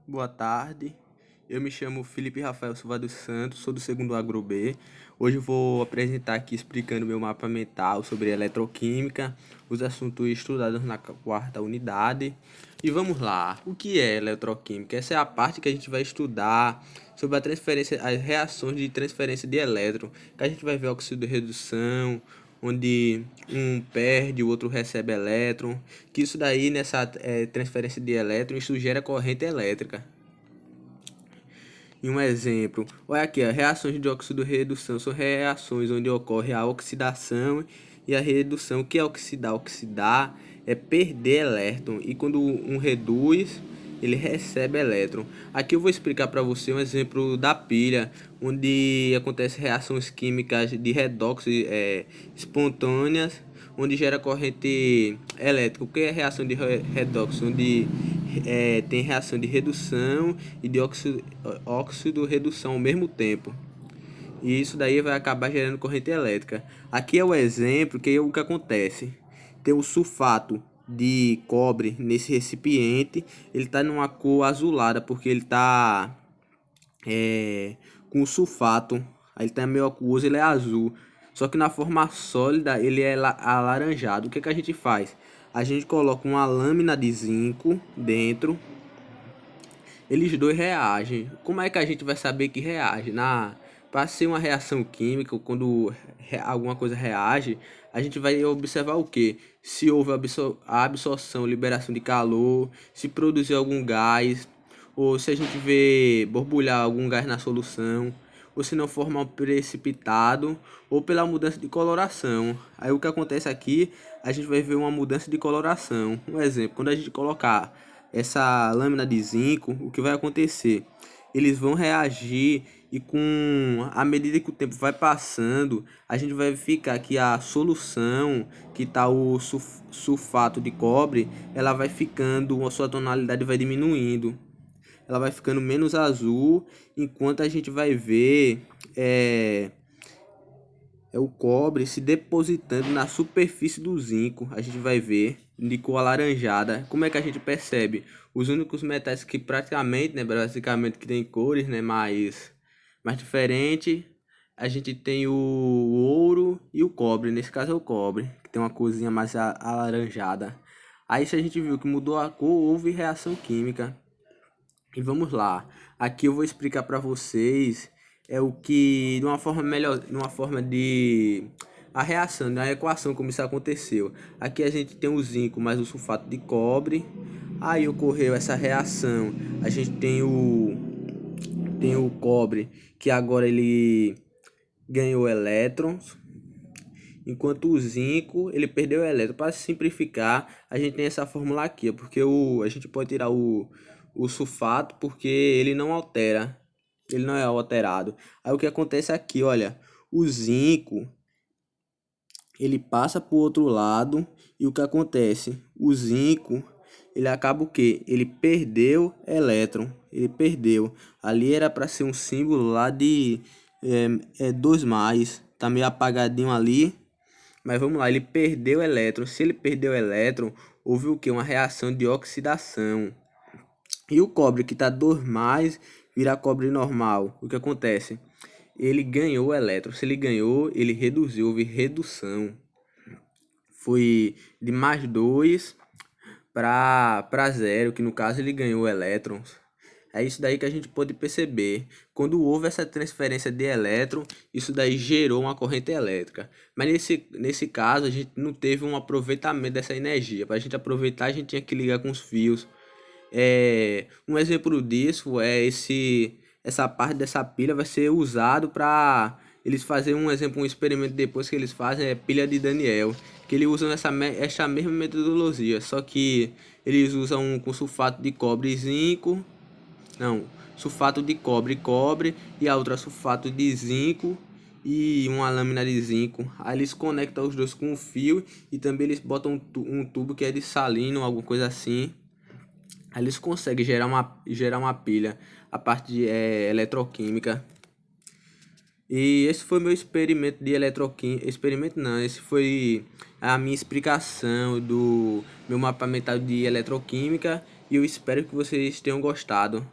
Boa tarde, eu me chamo Felipe Rafael Silva dos Santos, sou do segundo Agro B. Hoje eu vou apresentar aqui explicando meu mapa mental sobre eletroquímica, os assuntos estudados na quarta unidade. E vamos lá, o que é eletroquímica? Essa é a parte que a gente vai estudar sobre a transferência, as reações de transferência de elétron, que a gente vai ver óxido de redução, onde um perde, o outro recebe elétron, que isso daí nessa transferência de elétron, isso gera corrente elétrica. E um exemplo, olha aqui, reações de óxido de redução são reações onde ocorre a oxidação e a redução. O que é oxidar? Oxidar é perder elétron, e quando um reduz, ele recebe elétron. Aqui eu vou explicar para você um exemplo da pilha, onde acontece reações químicas de redox espontâneas, onde gera corrente elétrica. O que é reação de redox? Onde tem reação de redução e de óxido redução ao mesmo tempo. E isso daí vai acabar gerando corrente elétrica. Aqui é o exemplo que é o que acontece. Tem o sulfato de cobre nesse recipiente. Ele está numa cor azulada porque ele está com o sulfato. Aí ele está meio aquoso, ele é azul. Só que na forma sólida ele é alaranjado. O que a gente faz? A gente coloca uma lâmina de zinco dentro. Eles dois reagem. Como é que a gente vai saber que reage? Para ser uma reação química, quando alguma coisa reage, a gente vai observar o que? Se houve a absorção, liberação de calor, se produziu algum gás, ou se a gente vê borbulhar algum gás na solução, ou se não formar um precipitado, ou pela mudança de coloração. Aí o que acontece aqui, a gente vai ver uma mudança de coloração. Um exemplo, quando a gente colocar essa lâmina de zinco, o que vai acontecer? Eles vão reagir, e com a medida que o tempo vai passando, a gente vai verificar que a solução, que está o sulfato de cobre, ela vai ficando, a sua tonalidade vai diminuindo, ela vai ficando menos azul, enquanto a gente vai ver o cobre se depositando na superfície do zinco. A gente vai ver de cor alaranjada. Como é que a gente percebe? Os únicos metais que praticamente, basicamente que tem cores, mais diferentes, a gente tem o ouro e o cobre. Nesse caso é o cobre, que tem uma corzinha mais alaranjada. Aí se a gente viu que mudou a cor, houve reação química. E vamos lá. Aqui eu vou explicar para vocês o que de uma forma melhor, de uma forma de a reação, da equação como isso aconteceu. Aqui a gente tem o zinco mais o sulfato de cobre. Aí ocorreu essa reação. A gente tem o cobre, que agora ele ganhou elétrons, enquanto o zinco ele perdeu elétron. Para simplificar, a gente tem essa fórmula aqui, porque a gente pode tirar o sulfato porque ele não altera, ele não é alterado. Aí o que acontece aqui, olha, o zinco ele passa para o outro lado, e o que acontece? O zinco ele acaba o que? Ele perdeu elétron, ele perdeu. Ali era para ser um símbolo lá de 2 mais, tá meio apagadinho ali. Mas vamos lá, ele perdeu elétron. Se ele perdeu elétron, houve o que? Uma reação de oxidação. E o cobre que está 2 mais, vira cobre normal. O que acontece? Ele ganhou elétron. Se ele ganhou, ele reduziu, houve redução. Foi de mais 2 para zero, que no caso ele ganhou elétrons. É isso daí que a gente pode perceber. Quando houve essa transferência de elétron, isso daí gerou uma corrente elétrica. Mas nesse caso, a gente não teve um aproveitamento dessa energia. Para a gente aproveitar, a gente tinha que ligar com os fios. Um exemplo disso é essa parte dessa pilha vai ser usado para eles fazerem um experimento depois que eles fazem, pilha de Daniel, que eles usam essa mesma metodologia, só que eles usam com sulfato de cobre e zinco. Não, sulfato de cobre, e a outra sulfato de zinco e uma lâmina de zinco. Aí eles conectam os dois com um fio, e também eles botam um tubo que é de salino, alguma coisa assim. Aí eles conseguem gerar uma pilha a partir de eletroquímica. E esse foi meu experimento de eletroquímica. Experimento não, esse foi a minha explicação do meu mapa mental de eletroquímica. E eu espero que vocês tenham gostado.